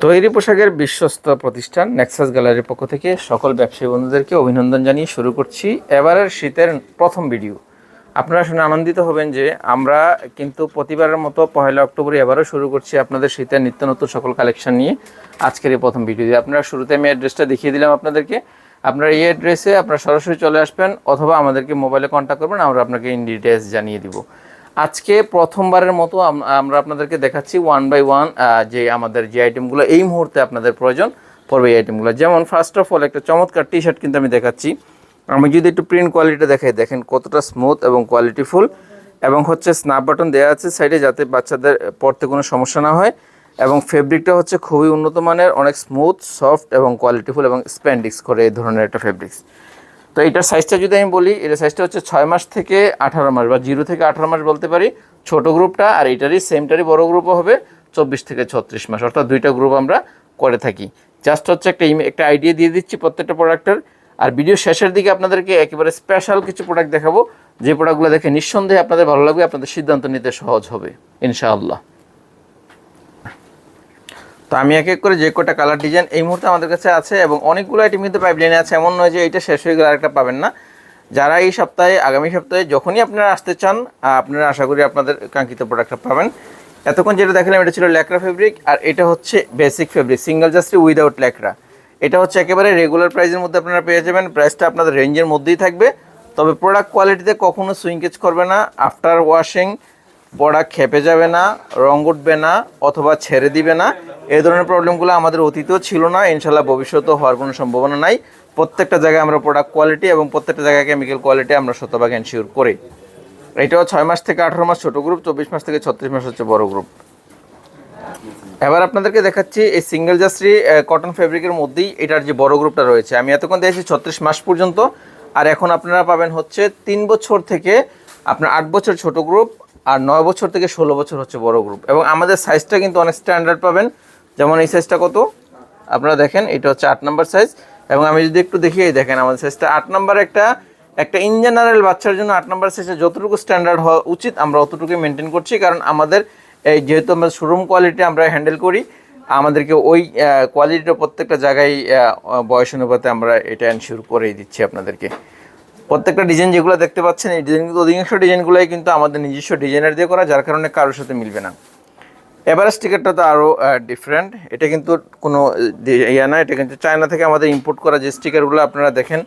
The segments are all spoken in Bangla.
তৈরি পোশাকের বিশ্বস্ত প্রতিষ্ঠান নেক্সাস গ্যালারির পক্ষ থেকে সকল ব্যবসায়ী বন্ধুদেরকে অভিনন্দন জানিয়ে শুরু করছি এবারের শীতের প্রথম ভিডিও। আপনারা শুনে আনন্দিত হবেন যে আমরা কিন্তু প্রতিবারের মতো 1 অক্টোবরে এবারও শুরু করছি আপনাদের শীতের নিত্য নতুন সকল কালেকশন নিয়ে আজকের এই প্রথম ভিডিও। আপনারা শুরুতে আমি অ্যাড্রেসটা দেখিয়ে দিলাম আপনাদেরকে। আপনারা এই অ্যাড্রেসে আপনারা সরাসরি চলে আসবেন অথবা আমাদেরকে মোবাইলে কন্ট্যাক্ট করবেন, আমরা আপনাকে ইন ডিটেলস জানিয়ে দিব। আজকে প্রথমবারের মতো আমরা আপনাদেরকে দেখাচ্ছি 1 বাই 1 যে আমাদের যে আইটেমগুলো এই মুহূর্তে আপনাদের প্রয়োজন পড়বে এই আইটেমগুলো। যেমন ফার্স্ট অফ অল একটা চমৎকার টি শার্ট কিন্তু আমি দেখাচ্ছি। আমি যদি একটু প্রিন্ট কোয়ালিটি দেখাই, দেখেন কতটা স্মুথ এবং কোয়ালিটিফুল, এবং হচ্ছে স্ন্যাপ বাটন দেওয়া আছে সাইডে যাতে বাচ্চাদের পরতে কোনো সমস্যা না হয়, এবং ফেব্রিকটা হচ্ছে খুবই উন্নত মানের, অনেক স্মুথ সফট এবং কোয়ালিটিফুল এবং স্প্যান্ডিক্স করে এই ধরনের একটা ফেব্রিক্স। তো এটার সাইজটা যদি আমি বলি, এটার সাইজটা হচ্ছে 6 মাস থেকে 18 মাস বা 0 থেকে 18 মাস বলতে পারি ছোট গ্রুপটা, আর এটারই সেমটারই বড় গ্রুপও হবে 24 থেকে 36 মাস, অর্থাৎ দুইটা গ্রুপ আমরা করে থাকি। জাস্ট হচ্ছে একটা আইডিয়া দিয়ে দিচ্ছি প্রত্যেকটা প্রোডাক্টের। আর ভিডিও শেষের দিকে আপনাদেরকে একেবারে স্পেশাল কিছু প্রোডাক্ট দেখাবো, যে প্রোডাক্টগুলো দেখে নিঃসন্দেহে আপনাদের ভালো লাগবে, আপনাদের সিদ্ধান্ত নিতে সহজ হবে ইনশাআল্লাহ। তো আমি এক এক করে যে কটা কালার ডিজাইন এই মুহূর্তে আমাদের কাছে আছে, এবং অনেকগুলো আইটেম কিন্তু পাইপলাইনে আছে, এমন নয় যে এটা শেষ হয়ে গেলে আরেকটা পাবেন না। যারা এই সপ্তাহে আগামী সপ্তাহে যখনই আপনারা আসতে চান, আপনারা আশা করি আপনাদের কাঙ্ক্ষিত প্রোডাক্টটা পাবেন। এতক্ষণ যেটা দেখালাম এটা ছিল ল্যাকড়া ফেব্রিক, আর এটা হচ্ছে বেসিক ফেব্রিক সিঙ্গেল জাস্ট্রি উইদাউট ল্যাকড়া। এটা হচ্ছে একেবারে রেগুলার প্রাইসের মধ্যে আপনারা পেয়ে যাবেন, প্রাইসটা আপনাদের রেঞ্জের মধ্যেই থাকবে। তবে প্রোডাক্ট কোয়ালিটিতে কখনো সুইংকেজ করবে না, আফটার ওয়াশিং প্রোডাক্ট খেপে যাবে না, রং উঠবে না অথবা ছেড়ে দিবে না। এই ধরনের প্রবলেমগুলো আমাদের অতীতেও ছিল না, ইনশাল্লাহ ভবিষ্যতেও হওয়ার কোনো সম্ভাবনা নাই। প্রত্যেকটা জায়গায় আমরা প্রোডাক্ট কোয়ালিটি এবং প্রত্যেকটা জায়গায় কেমিক্যাল কোয়ালিটি আমরা শতভাগ এনশিওর করি। এটাও 6 মাস থেকে 18 মাস ছোটো গ্রুপ, 24 মাস থেকে 36 মাস হচ্ছে বড় গ্রুপ। এবার আপনাদেরকে দেখাচ্ছি এই সিঙ্গেল জাস্ট্রি কটন ফেব্রিকের মধ্যেই এটার যে বড় গ্রুপটা রয়েছে। আমি এতক্ষণ দিয়েছি 36 মাস পর্যন্ত, আর এখন আপনারা পাবেন হচ্ছে 3 বছর থেকে আপনার 8 বছর ছোটো গ্রুপ, আর 9 বছর থেকে 16 বছর হচ্ছে বড় গ্রুপ। এবং আমাদের সাইজটা কিন্তু অনেক স্ট্যান্ডার্ড পাবেন। যেমন এই সাইজটা কত আপনারা দেখেন, এটা হচ্ছে 8 নাম্বার সাইজ। এবং আমি যদি একটু দেখিয়ে দেখেন আমাদের সাইজটা 8 নাম্বার। একটা ইন জেনারেল বাচ্চার জন্য 8 নাম্বার সাইজে যতটুকু স্ট্যান্ডার্ড হওয়া উচিত আমরা অতটুকুই মেনটেন করছি, কারণ আমাদের এই যেহেতু আমরা শোরুম কোয়ালিটি আমরা হ্যান্ডেল করি, আমাদেরকে ওই কোয়ালিটিটা প্রত্যেকটা জায়গায় বয়স অনুপাতে আমরা এটা এনশিওর করেই দিচ্ছি আপনাদেরকে। প্রত্যেকটা ডিজাইন যেগুলো দেখতে পাচ্ছেন এই ডিজাইন কিন্তু অধিকাংশ ডিজাইনগুলোই কিন্তু আমাদের নিজস্ব ডিজাইনার দিয়ে করা, যার কারণে কারোর সাথে মিলবে না। এবার স্টিকারটা তো আরও ডিফারেন্ট, এটা কিন্তু কোনো ইয়ে না, এটা কিন্তু চায়না থেকে আমাদের ইম্পোর্ট করা যে স্টিকারগুলো আপনারা দেখেন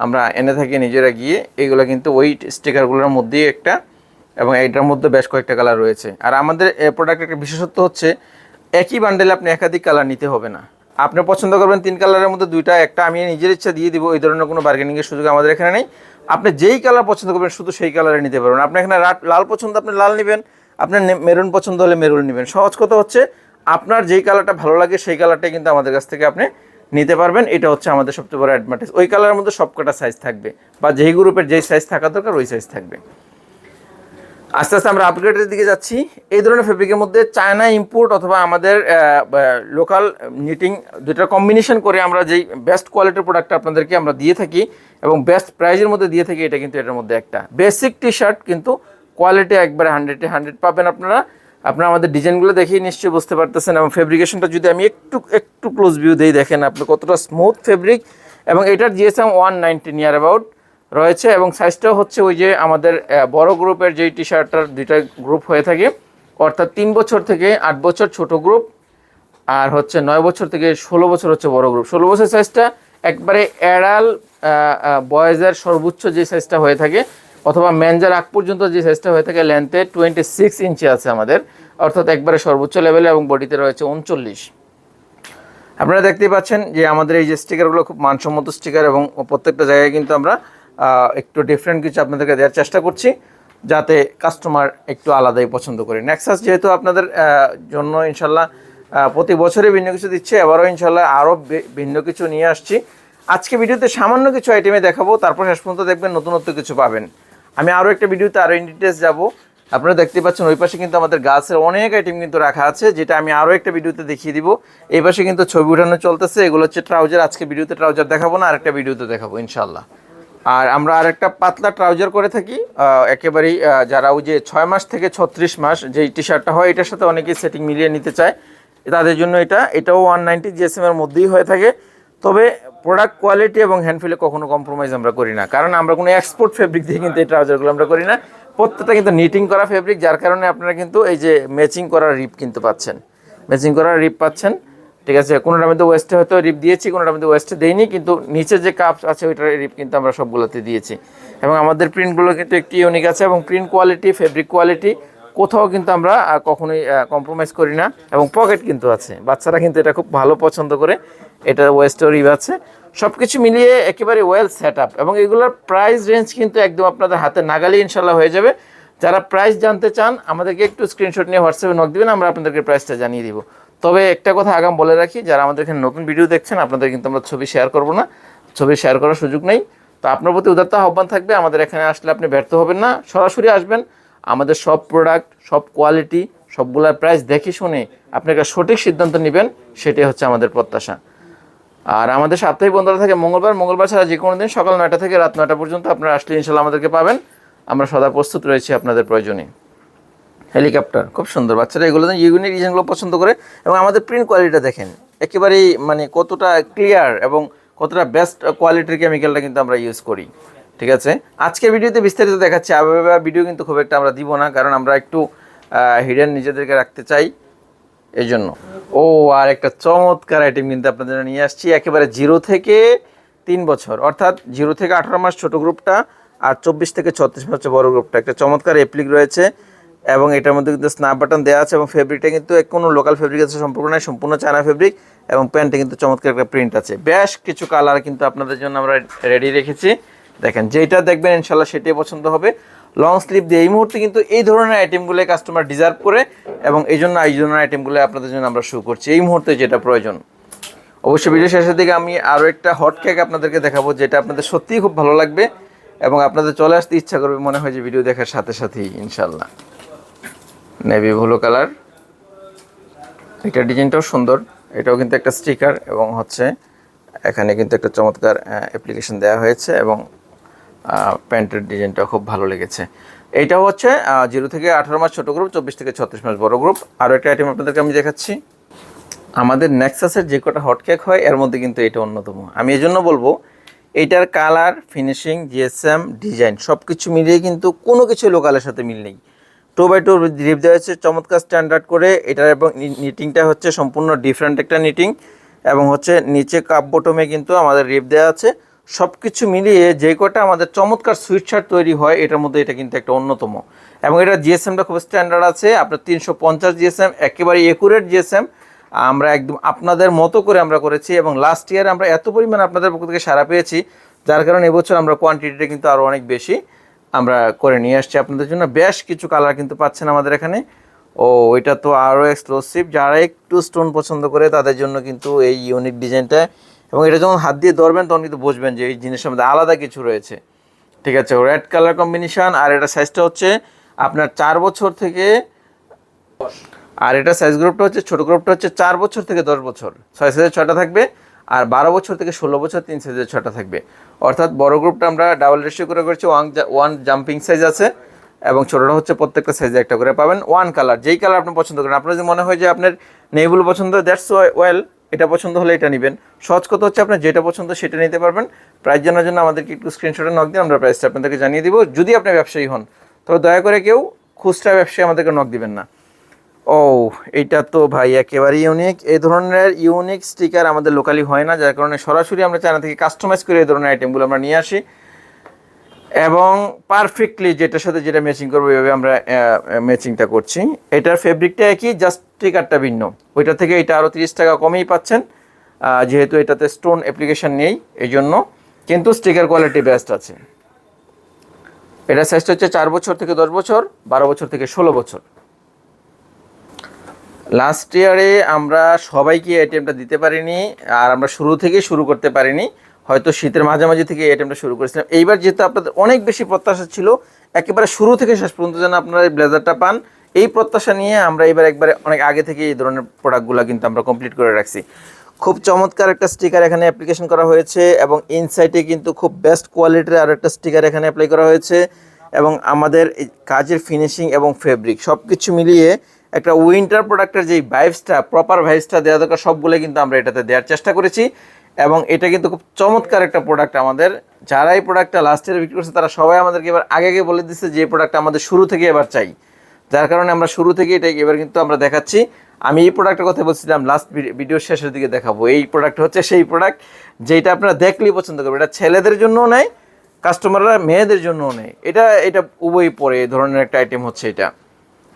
আমরা এনে থাকি নিজেরা গিয়ে, এইগুলো কিন্তু ওই স্টিকারগুলোর মধ্যেই একটা, এবং এইটার মধ্যে বেশ কয়েকটা কালার রয়েছে। আর আমাদের প্রোডাক্টের একটা বিশেষত্ব হচ্ছে একই বান্ডেলে আপনি একাধিক কালার নিতে হবে না। আপনি পছন্দ করবেন 3 কালারের মধ্যে 2টা, একটা আমি নিজের ইচ্ছা দিয়ে দিব, এই ধরনের কোনো বার্গেনিংয়ের সুযোগ আমাদের এখানে নেই। আপনি যেই কালার পছন্দ করবেন শুধু সেই কালারে নিতে পারবেন। আপনি এখানে লাল পছন্দ আপনি লাল নেবেন, আপনার মেরুন পছন্দ হলে মেরুন নেবেন। সহজ কথা হচ্ছে আপনার যেই কালারটা ভালো লাগে সেই কালারটাই কিন্তু আমাদের কাছ থেকে আপনি নিতে পারবেন। এটা হচ্ছে আমাদের সবচেয়ে বড় অ্যাডভান্টেজ। ওই কালারের মধ্যে সবকটা সাইজ থাকবে, বা যেই গ্রুপের যেই সাইজ থাকা দরকার ওই সাইজ থাকবে। আস্তে আস্তে আমরা আপগ্রেডের দিকে যাচ্ছি। এই ধরনের ফেব্রিকের মধ্যে চায়না ইম্পোর্ট অথবা আমাদের লোকাল নিটিং দুটার কম্বিনেশন করে আমরা যেই বেস্ট কোয়ালিটির প্রোডাক্টটা আপনাদেরকে আমরা দিয়ে থাকি এবং বেস্ট প্রাইজের মধ্যে দিয়ে থাকি, এটা কিন্তু এটার মধ্যে একটা বেসিক টি শার্ট, কিন্তু কোয়ালিটি একবারে 100-এ 100 পাবেন আপনারা। আপনারা আমাদের ডিজাইনগুলো দেখেই নিশ্চয়ই বুঝতে পারতেছেন, এবং ফেব্রিকেশনটা যদি আমি একটু ক্লোজ ভিউ দিই, দেখেন আপনি কতটা স্মুথ ফেব্রিক। এবং এটার জিএসএম 119 নিয়ার অ্যাবাউট রয়েছে, এবং সাইজটাও হচ্ছে ওই যে আমাদের বড় গ্রুপের যেই টি শার্টটার 2টা গ্রুপ হয়ে থাকে, অর্থাৎ 3 বছর থেকে 8 বছর ছোট গ্রুপ, আর হচ্ছে 9 বছর থেকে 16 বছর হচ্ছে বড় গ্রুপ। 16 বছর সাইজটা একবারে অ্যাডাল বয়েজের সর্বোচ্চ যে সাইজটা হয়ে থাকে, অথবা মেনজার আগ পর্যন্ত যে সাইজটা হয়ে থাকে, লেন্থে 26 ইঞ্চি আছে আমাদের, অর্থাৎ একবারে সর্বোচ্চ লেভেলে, এবং বডিতে রয়েছে 39। আপনারা দেখতেই পাচ্ছেন যে আমাদের এই যে স্টিকারগুলো খুব মানসম্মত স্টিকার, এবং প্রত্যেকটা জায়গায় কিন্তু আমরা একটু ডিফারেন্ট কিছু আপনাদেরকে দেওয়ার চেষ্টা করছি, যাতে কাস্টমার একটু আলাদাই পছন্দ করে। নেক্সাস যেহেতু আপনাদের জন্য ইনশাল্লাহ প্রতি বছরে ভিন্ন কিছু দিচ্ছে, এবারও ইনশাল্লাহ আরও ভিন্ন কিছু নিয়ে আসছি। আজকে ভিডিওতে সামান্য কিছু আইটেমে দেখাবো, তারপর শেষ পর্যন্ত দেখবেন নতুনত্ব কিছু পাবেন। আমি আরও একটা ভিডিওতে আরও ইন ডিটেলস যাবো। আপনারা দেখতে পাচ্ছেন ওই পাশে কিন্তু আমাদের গাছের অনেক আইটেম কিন্তু রাখা আছে, যেটা আমি আরও একটা ভিডিওতে দেখিয়ে দিব। এই পাশে কিন্তু ছবি উঠানো চলতেছে, এগুলো হচ্ছে ট্রাউজার। আজকে ভিডিওতে ট্রাউজার দেখাবো না, আরেকটা ভিডিওতে দেখাবো ইনশাল্লাহ। আর আমরা আরেকটা পাতলা ট্রাউজার করে থাকি একেবারেই, যারা ওই যে 6 মাস থেকে 36 মাস যেই টি শার্টটা হয়, এটার সাথে অনেকেই সেটিং মিলিয়ে নিতে চায়, তাদের জন্য এটাও 190 জিএসএম এর মধ্যেই হয়ে থাকে। তবে প্রোডাক্ট কোয়ালিটি এবং হ্যান্ডফিলে কখনো কম্প্রোমাইজ আমরা করি না, কারণ আমরা কোনো এক্সপোর্ট ফেব্রিক দিয়ে কিন্তু এই ট্রাউজারগুলো আমরা করি না। প্রত্যেকটা কিন্তু নিটিং করা ফেব্রিক, যার কারণে আপনারা কিন্তু এই যে ম্যাচিং করা রিপ কিন্তু পাচ্ছেন, ম্যাচিং করা রিপ পাচ্ছেন। ঠিক আছে, কোনোটার মধ্যে ওয়েস্টে হয়তো রিপ দিয়েছি, কোনোটার মধ্যে ওয়েস্টে দেইনি, কিন্তু নিচে যে কাপ আছে ওইটার রিপ কিন্তু আমরা সবগুলোতে দিয়েছি। এবং আমাদের প্রিন্টগুলো কিন্তু একটি ইউনিক আছে, এবং প্রিন্ট কোয়ালিটি, ফেব্রিক কোয়ালিটি কোথাও কিন্তু আমরা কখনোই কম্প্রোমাইজ করি না। এবং পকেট কিন্তু আছে, বাচ্চারা কিন্তু এটা খুব ভালো পছন্দ করে। এটা ওয়েস্টও রিপ আছে, সব কিছু মিলিয়ে একেবারে ওয়েল সেট আপ। এবং এগুলোর প্রাইস রেঞ্জ কিন্তু একদম আপনাদের হাতে নাগালে ইনশাল্লাহ হয়ে যাবে। যারা প্রাইস জানতে চান আমাদেরকে একটু স্ক্রিনশট নিয়ে হোয়াটসঅ্যাপে নক দিবেন, আমরা আপনাদেরকে প্রাইসটা জানিয়ে দিব। তবে একটা কথা আগাম বলে রাখি, যারা আমাদের এখানে নতুন ভিডিও দেখছেন আপনাদের কিন্তু আমরা ছবি শেয়ার করব না, ছবি শেয়ার করার সুযোগ নেই। তো আপনার প্রতি উদারতা আহ্বান থাকবে, আমাদের এখানে আসলে আপনি ব্যর্থ হবেন না, সরাসরি আসবেন। আমাদের সব প্রোডাক্ট, সব কোয়ালিটি, সবগুলোর প্রাইস দেখে শুনে আপনি একটা সঠিক সিদ্ধান্ত নেবেন, সেটাই হচ্ছে আমাদের প্রত্যাশা। আর আমাদের সাপ্তাহিক বন্ধরা থাকে মঙ্গলবার ছাড়া যে কোনো দিন সকাল 9টা থেকে রাত 9টা পর্যন্ত আপনারা আসলে ইনশাল্লাহ আমাদেরকে পাবেন। আমরা সদা প্রস্তুত রয়েছি আপনাদের প্রয়োজনে। হেলিকপ্টার খুব সুন্দর, বাচ্চারা এগুলো ইউনিক ডিজাইনগুলো পছন্দ করে। এবং আমাদের প্রিন্ট কোয়ালিটিটা দেখেন, একেবারেই মানে কতটা ক্লিয়ার এবং কতটা বেস্ট কোয়ালিটির কেমিক্যালটা কিন্তু আমরা ইউজ করি। ঠিক আছে, আজকের ভিডিওতে বিস্তারিত দেখাচ্ছি, আবার ভিডিও কিন্তু খুব একটা আমরা দিব না, কারণ আমরা একটু হিডেন নিজেদেরকে রাখতে চাই এই জন্য। আর একটা চমৎকার আইটেম কিন্তু আপনাদের নিয়ে আসছি, একেবারে 0 থেকে 3 বছর, অর্থাৎ 0 থেকে 18 মাস ছোটো গ্রুপটা, আর 24 থেকে 36 মাস বড় গ্রুপটা। একটা চমৎকার অ্যাপ্লিক রয়েছে, এবং এটার মধ্যে কিন্তু স্ন্যাপ বাটন দেওয়া আছে, এবং ফেব্রিকটা কিন্তু কোনো লোকাল ফেব্রিক আছে সম্পূর্ণ নয়, সম্পূর্ণ চায়না ফেব্রিক। এবং প্যান্টে কিন্তু চমৎকার একটা প্রিন্ট আছে, বেশ কিছু কালার কিন্তু আপনাদের জন্য আমরা রেডি রেখেছি। দেখেন, যেটা দেখবেন ইনশাল্লাহ সেটাই পছন্দ হবে। লং স্লিভ দিয়ে এই মুহূর্তে কিন্তু এই ধরনের আইটেমগুলো কাস্টমার ডিজার্ভ করে, এবং এই ধরনের আইটেমগুলো আপনাদের জন্য আমরা শো করছি এই মুহূর্তে যেটা প্রয়োজন। অবশ্যই ভিডিও শেষের দিকে আমি আরও একটা হট কেক আপনাদেরকে দেখাবো, যেটা আপনাদের সত্যিই খুব ভালো লাগবে এবং আপনাদের চলে আসতে ইচ্ছা করবে মনে হয় যে ভিডিও দেখার সাথে সাথেই। ইনশাল্লাহ নেভি ব্লু কালার, এটা ডিজাইনটাও সুন্দর, এটাও কিন্তু একটা স্টিকার, এবং হচ্ছে এখানে কিন্তু একটা চমৎকার অ্যাপ্লিকেশন দেওয়া হয়েছে, এবং প্যান্টের ডিজাইনটাও খুব ভালো লেগেছে। এইটাও হচ্ছে 0 থেকে 18 মাস ছোটো গ্রুপ, 24 থেকে 36 মাস বড় গ্রুপ। আরও একটা আইটেম আপনাদেরকে আমি দেখাচ্ছি, আমাদের নেক্সাসের যে কটা হট কেক হয় এর মধ্যে কিন্তু এটা অন্যতম। আমি এই জন্য বলবো, এইটার কালার, ফিনিশিং, জিএসএম, ডিজাইন সব কিছু মিলিয়ে কিন্তু কোনো কিছু লোকালের সাথে মিল নেই। 2x2 রিপ দেওয়া হচ্ছে চমৎকার স্ট্যান্ডার্ড করে এটার, এবং নিটিংটা হচ্ছে সম্পূর্ণ ডিফারেন্ট একটা নিটিং, এবং হচ্ছে নিচে কাপ বটমে কিন্তু আমাদের রিপ দেওয়া আছে। সব কিছু মিলিয়ে যে কটা আমাদের চমৎকার সুইট শার্ট তৈরি হয় এটার মধ্যে এটা কিন্তু একটা অন্যতম। এবং এটা জিএসএমটা খুব স্ট্যান্ডার্ড আছে, আপনার 350 জিএসএম, একেবারে একুরেট জিএসএম। আমরা একদম আপনাদের মতো করে আমরা করেছি, এবং লাস্ট ইয়ার আমরা এত পরিমাণ আপনাদের পক্ষ থেকে সাড়া পেয়েছি, যার কারণে এবছর আমরা কোয়ান্টিটিটা কিন্তু আরও অনেক বেশি আমরা করে নিয়ে আসছি আপনাদের জন্য। বেশ কিছু কালার কিন্তু পাচ্ছেন আমাদের এখানে। এটা তো আরও এক্সক্লুসিভ, যারা একটু স্টোন পছন্দ করে তাদের জন্য কিন্তু এই ইউনিক ডিজাইনটা। এবং এটা যখন হাত দিয়ে ধরবেন তখন কিন্তু বুঝবেন যে এই জিনিসের মধ্যে আলাদা কিছু রয়েছে। ঠিক আছে, রেড কালার কম্বিনেশন, আর এটা সাইজটা হচ্ছে আপনার 4 বছর থেকে, আর এটা সাইজ গ্রুপটা হচ্ছে, ছোটো গ্রুপটা হচ্ছে 4 বছর থেকে 10 বছর, 6 সাইজের 6টা থাকবে, আর 12 বছর থেকে 16 বছর 3 সাইজের 6টা থাকবে। অর্থাৎ বড় গ্রুপটা আমরা ডাবল রেশিও করে করেছি, ওয়ান জাম্পিং সাইজ আছে, এবং ছোটোটা হচ্ছে প্রত্যেকটা সাইজে একটা করে পাবেন। ওয়ান কালার, যেই কালার আপনি পছন্দ করেন, আপনার যদি মনে হয় যে আপনার নেইগুলো পছন্দ, দ্যাটস ওয়েল, এটা পছন্দ হলে এটা নেবেন। সহজ কথা হচ্ছে আপনার যেটা পছন্দ সেটা নিতে পারবেন। প্রাইস জানার জন্য আমাদেরকে একটু স্ক্রিনশটে নক দিন, আমরা প্রাইসটা আপনাদেরকে জানিয়ে দিব। যদি আপনি ব্যবসায়ী হন তবে দয়া করে কেউ খুচরা ব্যবসায়ী আমাদেরকে নক দিবেন না। এইটা তো ভাই একেবারে ইউনিক, এই ধরনের ইউনিক স্টিকার আমাদের লোকালি হয় না, যার কারণে সরাসরি আমরা চায়না থেকে কাস্টমাইজ করে এই ধরনের আইটেমগুলো আমরা নিয়ে আসি, এবং পারফেক্টলি যেটার সাথে যেটা ম্যাচিং করবো এইভাবে আমরা ম্যাচিংটা করছি। এটার ফেব্রিকটা একই, জাস্ট স্টিকারটা ভিন্ন। ওইটা থেকে এটা আরও 30 টাকা কমেই পাচ্ছেন, যেহেতু এটাতে স্টোন অ্যাপ্লিকেশন নেই এই জন্য, কিন্তু স্টিকার কোয়ালিটি বেস্ট আছে। এটা সাইজটা হচ্ছে 4 বছর থেকে 10 বছর, 12 বছর থেকে 16 বছর। লাস্ট ইয়ারে আমরা সবাইকে আইটেমটা দিতে পারিনি, আর আমরা শুরু থেকেই শুরু করতে পারিনি, হয়তো শীতের মাঝামাঝি থেকে এই আইটেমটা শুরু করেছিলাম। এইবার যেহেতু আপনাদের অনেক বেশি প্রত্যাশা ছিল, একেবারে শুরু থেকে শেষ পর্যন্ত যেন আপনারা এই ব্লেজারটা পান, এই প্রত্যাশা নিয়ে আমরা এবার একবারে অনেক আগে থেকে এই ধরনের প্রোডাক্টগুলো কিন্তু আমরা কমপ্লিট করে রাখছি। খুব চমৎকার একটা স্টিকার এখানে অ্যাপ্লিকেশন করা হয়েছে, এবং ইনসাইটে কিন্তু খুব বেস্ট কোয়ালিটির আর একটা স্টিকার এখানে অ্যাপ্লাই করা হয়েছে। এবং আমাদের কাজের ফিনিশিং এবং ফেব্রিক সব কিছু মিলিয়ে একটা উইন্টার প্রোডাক্টের যেই ভাইবসটা, প্রপার ভাইবসটা দেওয়া দরকার সবগুলো কিন্তু আমরা এটাতে দেওয়ার চেষ্টা করেছি। এবং এটা কিন্তু খুব চমৎকার একটা প্রোডাক্ট আমাদের। যারা এই প্রোডাক্টটা লাস্ট ইয়ার বিক্রি করছে তারা সবাই আমাদেরকে এবার আগে বলে দিচ্ছে যে এই প্রোডাক্টটা আমাদের শুরু থেকে এবার চাই, যার কারণে আমরা শুরু থেকে এটা এবার কিন্তু আমরা দেখাচ্ছি। আমি এই প্রোডাক্টের কথা বলছিলাম লাস্ট ভিডিওর শেষের দিকে দেখাবো। এই প্রোডাক্ট হচ্ছে সেই প্রোডাক্ট যেটা আপনারা দেখলেই পছন্দ করবেন। এটা ছেলেদের জন্যও নেয়, কাস্টমাররা মেয়েদের জন্যও নেয়। এটা উভয়ই পরে এই ধরনের একটা আইটেম হচ্ছে এটা।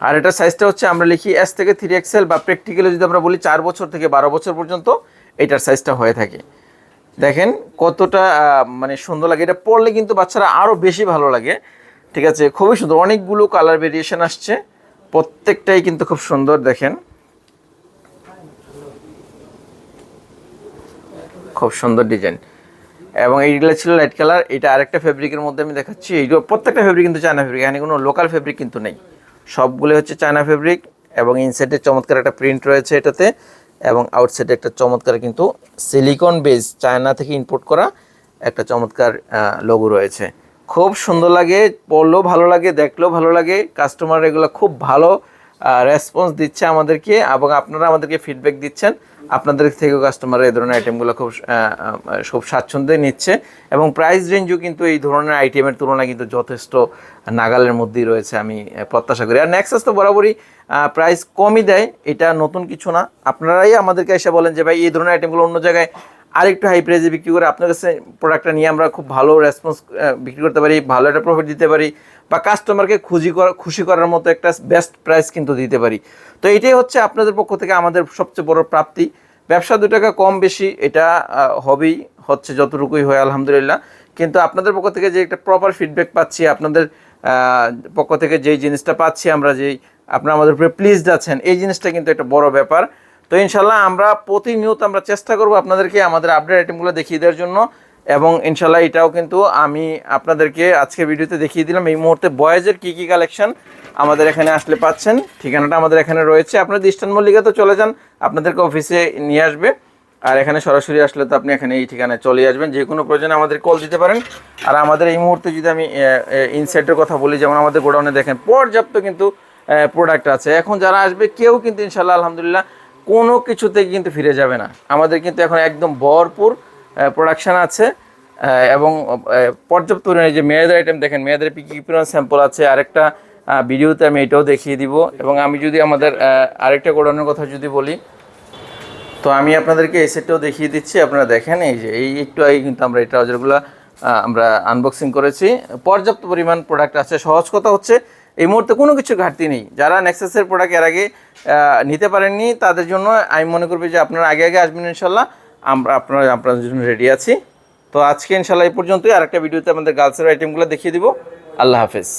আর এটার সাইজটা হচ্ছে আমরা লিখি S থেকে 3XL, বা প্র্যাকটিক্যালি যদি আমরা বলি 4 বছর থেকে 12 বছর পর্যন্ত এটার সাইজটা হয়ে থাকে। দেখেন কতটা মানে সুন্দর লাগে। এটা পরলে কিন্তু বাচ্চারা আরও বেশি ভালো লাগে। ঠিক আছে, খুবই সুন্দর, অনেকগুলো কালার ভেরিয়েশন আসছে, প্রত্যেকটাই কিন্তু খুব সুন্দর। দেখেন খুব সুন্দর ডিজাইন। এবং এইগুলো ছিল লাইট কালার। এটা আরেকটা ফেব্রিকের মধ্যে আমি দেখাচ্ছি। এইগুলো প্রত্যেকটা ফেব্রিক কিন্তু চায়না ফেব্রিক, এখানে কোনো লোকাল ফেব্রিক কিন্তু নেই, সবগুলো হচ্ছে চায়না ফেব্রিক। এবং ইনসাইডে চমৎকার একটা প্রিন্ট রয়েছে এটাতে, এবং আউটসাইডে একটা চমৎকার কিন্তু সিলিকন বেস চায়না থেকে ইম্পোর্ট করা একটা চমৎকার লোগো রয়েছে। খুব সুন্দর লাগে, পরলেও ভালো লাগে, দেখলেও ভালো লাগে। কাস্টমার এগুলো খুব ভালো রেসপন্স দিচ্ছে আমাদেরকে, এবং আপনারা আমাদেরকে ফিডব্যাক দিচ্ছেন। আপনাদের থেকেও কাস্টমার এই ধরনের আইটেমগুলো খুব স্বাচ্ছন্দ্যে নিচ্ছে। এবং প্রাইস রেঞ্জও কিন্তু এই ধরনের আইটেমের তুলনায় কিন্তু যথেষ্ট নাগালের মধ্যেই রয়েছে আমি প্রত্যাশা করি। আর নেক্সাস তো বরাবরই প্রাইস কমই দেয়, এটা নতুন কিছু না। আপনারাই আমাদেরকে এসে বলেন যে ভাই এই ধরনের আইটেমগুলো অন্য জায়গায় আরেকটু হাই প্রাইসে বিক্রি করে আপনার কাছে প্রোডাক্টটা নিয়ে আমরা খুব ভালো রেসপন্স বিক্রি করতে পারি, ভালো একটা প্রফিট দিতে পারি, বা কাস্টমারকে খুশি করার মতো একটা বেস্ট প্রাইস কিন্তু দিতে পারি। তো এটাই হচ্ছে আপনাদের পক্ষ থেকে আমাদের সবচেয়ে বড় প্রাপ্তি। ব্যবসা 2 টাকা কম বেশি এটা হবেই, হচ্ছে যতটুকুই হয় আলহামদুলিল্লাহ। কিন্তু আপনাদের পক্ষ থেকে যে একটা প্রপার ফিডব্যাক পাচ্ছি, আপনাদের পক্ষ থেকে যেই জিনিসটা পাচ্ছি আমরা, যেই আপনারা আমাদের উপরে প্লিজড আছেন, এই জিনিসটা কিন্তু একটা বড় ব্যাপার। তো ইনশাল্লাহ আমরা প্রতিনিয়ত আমরা চেষ্টা করব আপনাদেরকে আমাদের আপডেট আইটেমগুলো দেখিয়ে দেওয়ার জন্য। এবং ইনশাল্লাহ এটাও কিন্তু আমি আপনাদেরকে আজকের ভিডিওতে দেখিয়ে দিলাম এই মুহূর্তে বয়েজের কী কী কালেকশন আমাদের এখানে আসলে পাচ্ছেন। ঠিকানাটা আমাদের এখানে রয়েছে, আপনাদের ইস্টার্ন মল্লিকা তো চলে যান, আপনাদেরকে অফিসে নিয়ে আসবে। আর এখানে সরাসরি আসলে তো আপনি এখানে এই ঠিকানায় চলে আসবেন, যে কোনো প্রয়োজনে আমাদের কল দিতে পারেন। আর আমাদের এই মুহূর্তে যদি আমি ইনসাইটের কথা বলি, যেমন আমাদের গোডাউনে দেখেন পর্যাপ্ত কিন্তু প্রোডাক্ট আছে। এখন যারা আসবে কেউ কিন্তু ইনশাল্লাহ আলহামদুলিল্লাহ কোনো কিছুতে কিন্তু ফিরে যাবে না। আমাদের কিন্তু এখন একদম ভরপুর প্রোডাকশান আছে, এবং পর্যাপ্ত পরিমাণে যে মেয়েদের আইটেম দেখেন, মেয়েদের কি কী পরিমাণ স্যাম্পল আছে আরেকটা ভিডিওতে আমি এটাও দেখিয়ে দিব। এবং আমি যদি আমাদের আরেকটা গোডাউনের কথা যদি বলি, তো আমি আপনাদেরকে এই সেটটাও দেখিয়ে দিচ্ছি। আপনারা দেখেন এই যে একটু আগে কিন্তু আমরা এই ট্রাউজারগুলো আমরা আনবক্সিং করেছি। পর্যাপ্ত পরিমাণ প্রোডাক্ট আছে। সহজ কথা হচ্ছে এই মুহূর্তে কোনো কিছুর ঘাটতি নেই। যারা নেক্সাসের প্রোডাক্ট এর আগে নিতে পারেননি তাদের জন্য আমি মনে করবি যে আপনারা আগে আসবেন ইনশাল্লাহ, আপনাদের জন্য রেডি আছি। তো আজকে ইনশাল্লাহ এই পর্যন্তই। আরেকটা ভিডিওতে আমাদের গার্লসের আইটেমগুলো দেখিয়ে দিব। আল্লাহ হাফেজ।